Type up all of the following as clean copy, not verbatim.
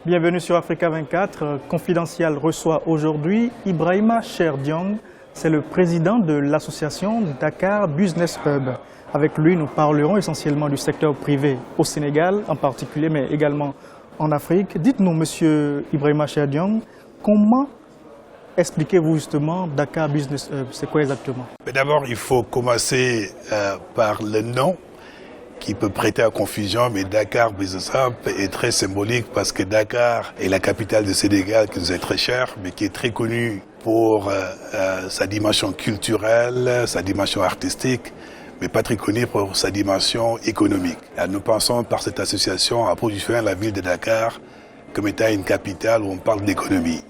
Bienvenue sur Africa 24. Confidentiel reçoit aujourd'hui Ibrahima Cher Diong. C'est le président de l'association Dakar Business Hub. Avec lui, nous parlerons essentiellement du secteur privé au Sénégal en particulier, mais également en Afrique. Dites-nous, monsieur Ibrahima Cher Diong, comment expliquez-vous justement Dakar Business Hub? C'est quoi exactement? D'abord, il faut commencer par le nom qui peut prêter à confusion, mais Dakar Business Hub est très symbolique parce que Dakar est la capitale du Sénégal qui nous est très chère, mais qui est très connue pour sa dimension culturelle, sa dimension artistique, mais pas très connue pour sa dimension économique. Alors, nous pensons par cette association à positionner la ville de Dakar comme étant une capitale où on parle d'économie.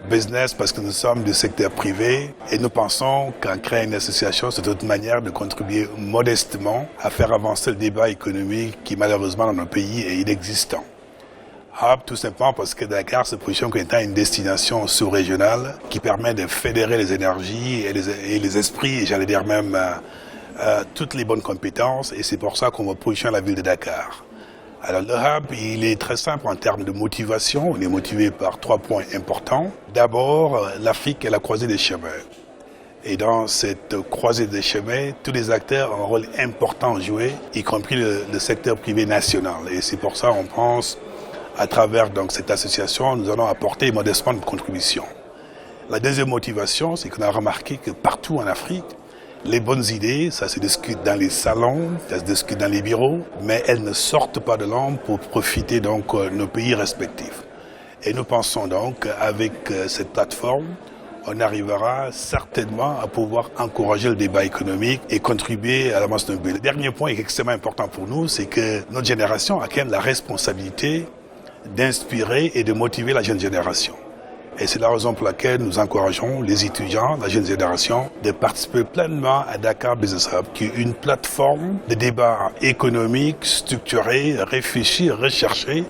Business parce que nous sommes du secteur privé et nous pensons qu'en créant une association, c'est une manière de contribuer modestement à faire avancer le débat économique qui malheureusement dans nos pays est inexistant. Hub tout simplement parce que Dakar se positionne comme étant une destination sous-régionale qui permet de fédérer les énergies et les esprits et j'allais dire même toutes les bonnes compétences et c'est pour ça qu'on va positionner la ville de Dakar. Alors le Hub, il est très simple en termes de motivation. On est motivé par 3 points importants. D'abord, l'Afrique est la croisée des chemins. Et dans cette croisée des chemins, tous les acteurs ont un rôle important à jouer, y compris le secteur privé national. Et c'est pour ça qu'on pense, à travers donc, cette association, nous allons apporter modestement une contribution. La deuxième motivation, c'est qu'on a remarqué que partout en Afrique, les bonnes idées, ça se discute dans les salons, ça se discute dans les bureaux, mais elles ne sortent pas de l'ombre pour profiter donc nos pays respectifs. Et nous pensons donc qu'avec cette plateforme, on arrivera certainement à pouvoir encourager le débat économique et contribuer à l'avancement de nos pays. Le dernier point qui est extrêmement important pour nous, c'est que notre génération a quand même la responsabilité d'inspirer et de motiver la jeune génération. Et c'est la raison pour laquelle nous encourageons les étudiants, la jeune génération, de participer pleinement à Dakar Business Hub, qui est une plateforme de débat économique, structuré, réfléchi, recherché,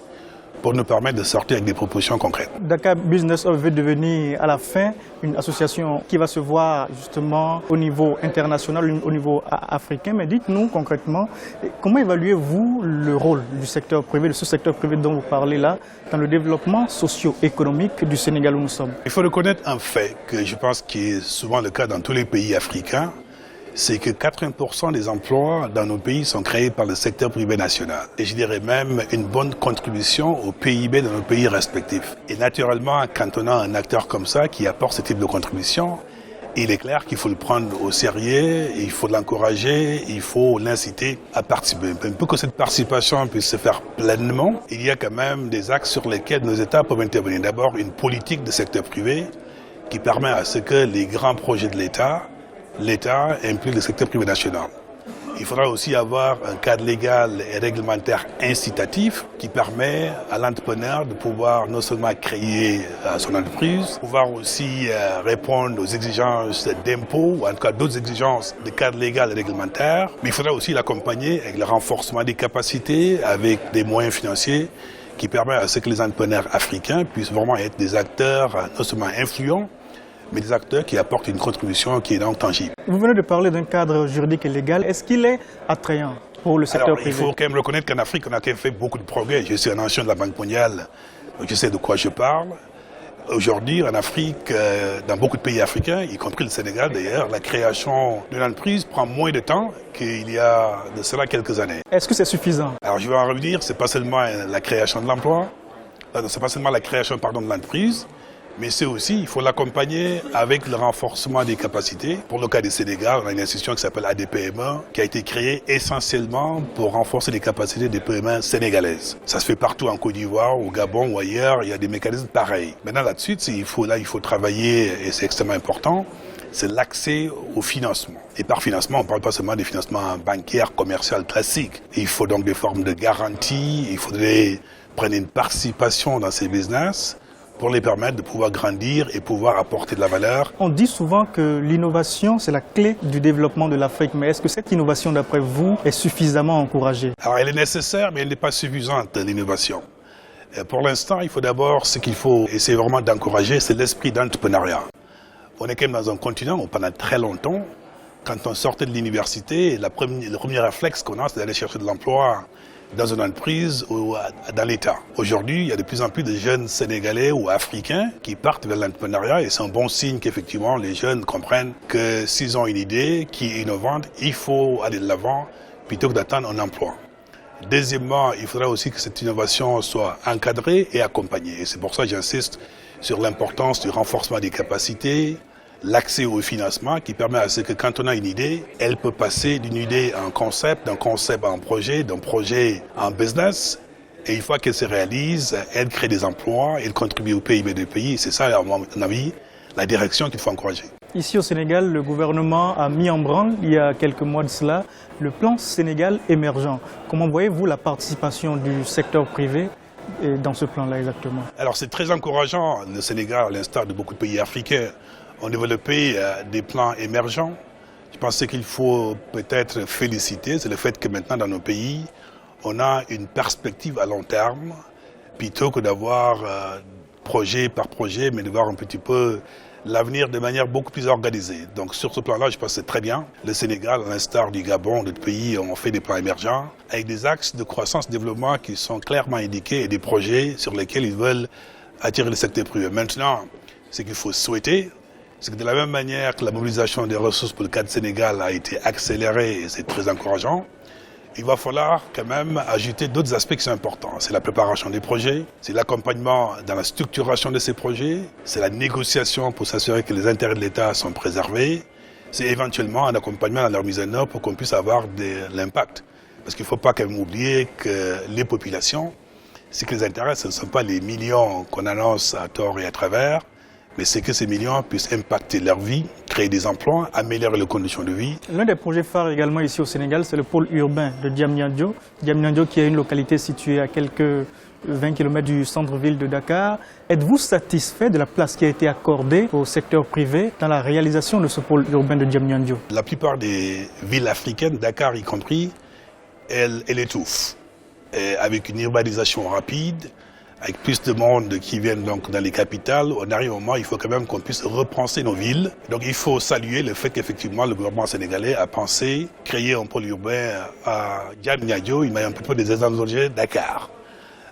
pour nous permettre de sortir avec des propositions concrètes. Dakar Business Hub veut devenir à la fin une association qui va se voir justement au niveau international, au niveau africain. Mais dites-nous concrètement, comment évaluez-vous le rôle du secteur privé, de ce secteur privé dont vous parlez là, dans le développement socio-économique du Sénégal où nous sommes? Il faut reconnaître un fait que je pense qui est souvent le cas dans tous les pays africains, c'est que 80% des emplois dans nos pays sont créés par le secteur privé national. Et je dirais même une bonne contribution au PIB de nos pays respectifs. Et naturellement, quand on a un acteur comme ça qui apporte ce type de contribution, il est clair qu'il faut le prendre au sérieux, il faut l'encourager, il faut l'inciter à participer. Pour que cette participation puisse se faire pleinement, il y a quand même des axes sur lesquels nos États peuvent intervenir. D'abord, une politique de secteur privé qui permet à ce que les grands projets de l'État implique le secteur privé national. Il faudra aussi avoir un cadre légal et réglementaire incitatif qui permet à l'entrepreneur de pouvoir non seulement créer son entreprise, pouvoir aussi répondre aux exigences d'impôts ou en tout cas d'autres exigences de cadre légal et réglementaire. Mais il faudra aussi l'accompagner avec le renforcement des capacités, avec des moyens financiers qui permettent à ce que les entrepreneurs africains puissent vraiment être des acteurs non seulement influents, mais des acteurs qui apportent une contribution qui est donc tangible. Vous venez de parler d'un cadre juridique et légal. Est-ce qu'il est attrayant pour le secteur privé? Il faut quand même reconnaître qu'en Afrique, on a quand même fait beaucoup de progrès. Je suis un ancien de la Banque mondiale, donc je sais de quoi je parle. Aujourd'hui, en Afrique, dans beaucoup de pays africains, y compris le Sénégal d'ailleurs, la création d'une entreprise prend moins de temps qu'il y a de cela quelques années. Est-ce que c'est suffisant? Alors je vais en revenir, c'est pas seulement la création de l'emploi, c'est pas seulement la création de l'entreprise, mais c'est aussi, il faut l'accompagner avec le renforcement des capacités. Pour le cas du Sénégal, on a une institution qui s'appelle ADPME, qui a été créée essentiellement pour renforcer les capacités des PME sénégalaises. Ça se fait partout en Côte d'Ivoire, au Gabon ou ailleurs, il y a des mécanismes pareils. Maintenant là-dessus, il faut travailler, et c'est extrêmement important, c'est l'accès au financement. Et par financement, on ne parle pas seulement des financements bancaires, commerciaux classiques. Il faut donc des formes de garantie, il faudrait prendre une participation dans ces business pour les permettre de pouvoir grandir et pouvoir apporter de la valeur. On dit souvent que l'innovation, c'est la clé du développement de l'Afrique. Mais est-ce que cette innovation, d'après vous, est suffisamment encouragée? Alors, elle est nécessaire, mais elle n'est pas suffisante, l'innovation. Pour l'instant, il faut d'abord, ce qu'il faut essayer vraiment d'encourager, c'est l'esprit d'entrepreneuriat. On est quand même dans un continent où pendant très longtemps, quand on sortait de l'université, le premier réflexe qu'on a, c'est d'aller chercher de l'emploi dans une entreprise ou dans l'État. Aujourd'hui, il y a de plus en plus de jeunes Sénégalais ou Africains qui partent vers l'entrepreneuriat et c'est un bon signe qu'effectivement les jeunes comprennent que s'ils ont une idée qui est innovante, il faut aller de l'avant plutôt que d'attendre un emploi. Deuxièmement, il faudra aussi que cette innovation soit encadrée et accompagnée. Et c'est pour ça que j'insiste sur l'importance du renforcement des capacités, l'accès au financement qui permet à ce que quand on a une idée, elle peut passer d'une idée à un concept, d'un concept à un projet, d'un projet à un business. Et une fois qu'elle se réalise, elle crée des emplois, elle contribue au PIB du pays. C'est ça, à mon avis, la direction qu'il faut encourager. Ici au Sénégal, le gouvernement a mis en branle, il y a quelques mois de cela, le plan Sénégal émergent. Comment voyez-vous la participation du secteur privé dans ce plan-là exactement? Alors c'est très encourageant. Le Sénégal, à l'instar de beaucoup de pays africains, ont développé des plans émergents. Je pense qu'il faut peut-être féliciter, c'est le fait que maintenant dans nos pays, on a une perspective à long terme, plutôt que d'avoir projet par projet, mais de voir un petit peu l'avenir de manière beaucoup plus organisée. Donc sur ce plan-là, je pense que c'est très bien. Le Sénégal, à l'instar du Gabon, d'autres pays, ont fait des plans émergents avec des axes de croissance-développement qui sont clairement indiqués et des projets sur lesquels ils veulent attirer le secteur privé. Maintenant, ce qu'il faut souhaiter, c'est que de la même manière que la mobilisation des ressources pour le cadre Sénégal a été accélérée, et c'est très encourageant, il va falloir quand même ajouter d'autres aspects qui sont importants. C'est la préparation des projets, c'est l'accompagnement dans la structuration de ces projets, c'est la négociation pour s'assurer que les intérêts de l'État sont préservés, c'est éventuellement un accompagnement dans leur mise en œuvre pour qu'on puisse avoir de l'impact. Parce qu'il ne faut pas quand même oublier que les populations, ce qui les intéresse, ce ne sont pas les millions qu'on annonce à tort et à travers, mais c'est que ces millions puissent impacter leur vie, créer des emplois, améliorer les conditions de vie. L'un des projets phares également ici au Sénégal, c'est le pôle urbain de Diamniadio. Diamniadio qui est une localité située à quelques 20 km du centre-ville de Dakar. Êtes-vous satisfait de la place qui a été accordée au secteur privé dans la réalisation de ce pôle urbain de Diamniadio? La plupart des villes africaines, Dakar y compris, elle étouffe. Et avec une urbanisation rapide, avec plus de monde qui viennent donc dans les capitales, on arrive au moment où il faut quand même qu'on puisse repenser nos villes. Donc il faut saluer le fait qu'effectivement le gouvernement sénégalais a pensé créer un pôle urbain à Diamniadio, il m'a un peu des exemples de Dakar.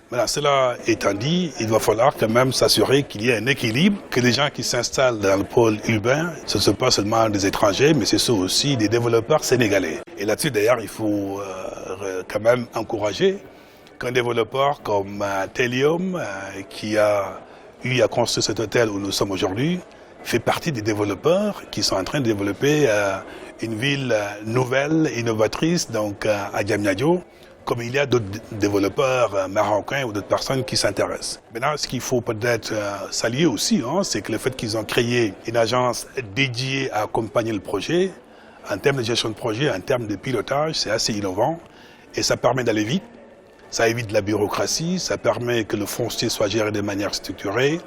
Maintenant, cela étant dit, il va falloir quand même s'assurer qu'il y ait un équilibre, que les gens qui s'installent dans le pôle urbain, ce ne sont pas seulement des étrangers, mais ce sont aussi des développeurs sénégalais. Et là-dessus, d'ailleurs, il faut quand même encourager qu'un développeur comme Telium, qui a eu à construire cet hôtel où nous sommes aujourd'hui, fait partie des développeurs qui sont en train de développer une ville nouvelle, innovatrice, donc à Diamniadio, comme il y a d'autres développeurs marocains ou d'autres personnes qui s'intéressent. Maintenant, ce qu'il faut peut-être saluer aussi, c'est que le fait qu'ils ont créé une agence dédiée à accompagner le projet, en termes de gestion de projet, en termes de pilotage, c'est assez innovant et ça permet d'aller vite. Ça évite la bureaucratie, ça permet que le foncier soit géré de manière structurée,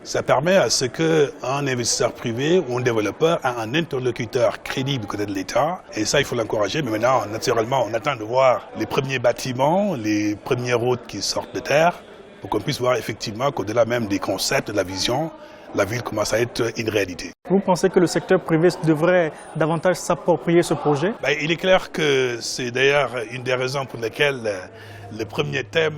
ça permet à ce qu'un investisseur privé ou un développeur a un interlocuteur crédible côté de l'État, et ça il faut l'encourager, mais maintenant naturellement on attend de voir les premiers bâtiments, les premières routes qui sortent de terre, pour qu'on puisse voir effectivement qu'au-delà même des concepts, de la vision, la ville commence à être une réalité. Vous pensez que le secteur privé devrait davantage s'approprier ce projet? Il est clair que c'est d'ailleurs une des raisons pour lesquelles le premier thème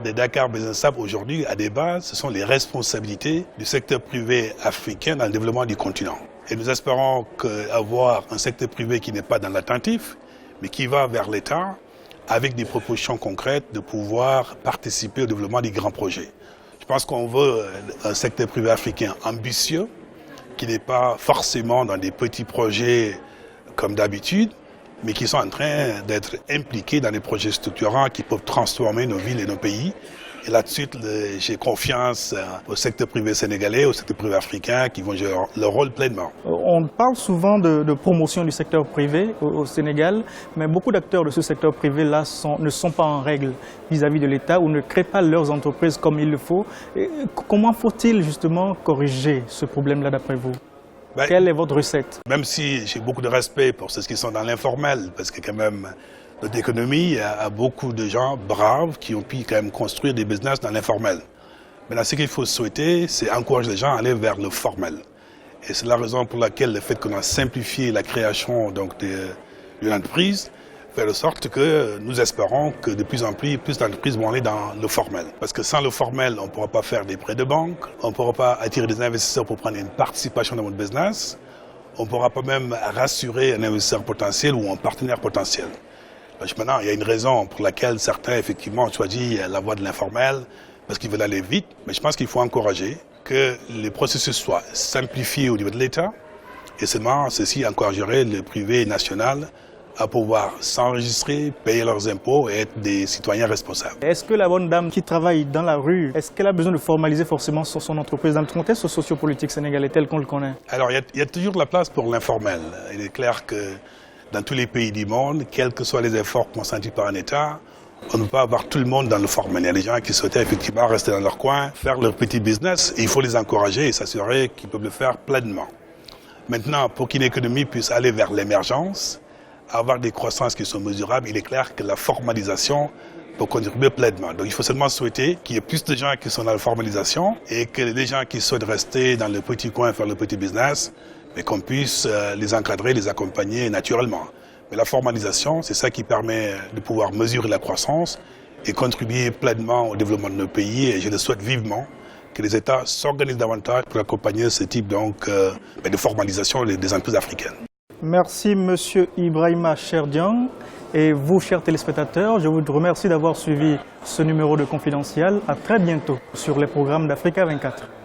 de Dakar Business Hub aujourd'hui à débat, ce sont les responsabilités du secteur privé africain dans le développement du continent. Et nous espérons qu'avoir un secteur privé qui n'est pas dans l'attentif, mais qui va vers l'État, avec des propositions concrètes de pouvoir participer au développement des grands projets. Je pense qu'on veut un secteur privé africain ambitieux, qui n'est pas forcément dans des petits projets comme d'habitude, mais qui sont en train d'être impliqués dans des projets structurants qui peuvent transformer nos villes et nos pays. Et là-dessus, j'ai confiance au secteur privé sénégalais, au secteur privé africain qui vont jouer leur rôle pleinement. On parle souvent de promotion du secteur privé au Sénégal, mais beaucoup d'acteurs de ce secteur privé-là ne sont pas en règle vis-à-vis de l'État ou ne créent pas leurs entreprises comme il le faut. Et comment faut-il justement corriger ce problème-là d'après vous? Quelle est votre recette? Même si j'ai beaucoup de respect pour ceux qui sont dans l'informel, parce que quand même, notre économie a beaucoup de gens braves qui ont pu quand même construire des business dans l'informel. Maintenant, ce qu'il faut souhaiter, c'est encourager les gens à aller vers le formel. Et c'est la raison pour laquelle le fait qu'on a simplifié la création d'une entreprise faire de sorte que nous espérons que de plus en plus d'entreprises vont aller dans le formel. Parce que sans le formel, on ne pourra pas faire des prêts de banque, on ne pourra pas attirer des investisseurs pour prendre une participation dans notre business, on ne pourra pas même rassurer un investisseur potentiel ou un partenaire potentiel. Donc maintenant, il y a une raison pour laquelle certains, effectivement, ont choisi la voie de l'informel, parce qu'ils veulent aller vite, mais je pense qu'il faut encourager que les processus soient simplifiés au niveau de l'État, et seulement ceci encouragerait le privé national à pouvoir s'enregistrer, payer leurs impôts et être des citoyens responsables. Est-ce que la bonne dame qui travaille dans la rue, est-ce qu'elle a besoin de formaliser forcément son entreprise dans le contexte sociopolitique sénégalais tel qu'on le connaît? Alors il y a toujours de la place pour l'informel. Il est clair que dans tous les pays du monde, quels que soient les efforts consentis par un État, on ne peut pas avoir tout le monde dans le formel. Il y a des gens qui souhaitaient effectivement rester dans leur coin, faire leur petit business, et il faut les encourager et s'assurer qu'ils peuvent le faire pleinement. Maintenant, pour qu'une économie puisse aller vers l'émergence, avoir des croissances qui sont mesurables, il est clair que la formalisation peut contribuer pleinement. Donc il faut seulement souhaiter qu'il y ait plus de gens qui sont dans la formalisation et que les gens qui souhaitent rester dans le petit coin, faire le petit business, mais qu'on puisse les encadrer, les accompagner naturellement. Mais la formalisation, c'est ça qui permet de pouvoir mesurer la croissance et contribuer pleinement au développement de nos pays. Et je le souhaite vivement que les États s'organisent davantage pour accompagner ce type de formalisation des entreprises africaines. Merci M. Ibrahima Cher Diong. Et vous, chers téléspectateurs, je vous remercie d'avoir suivi ce numéro de Confidentiel. À très bientôt sur les programmes d'Africa 24.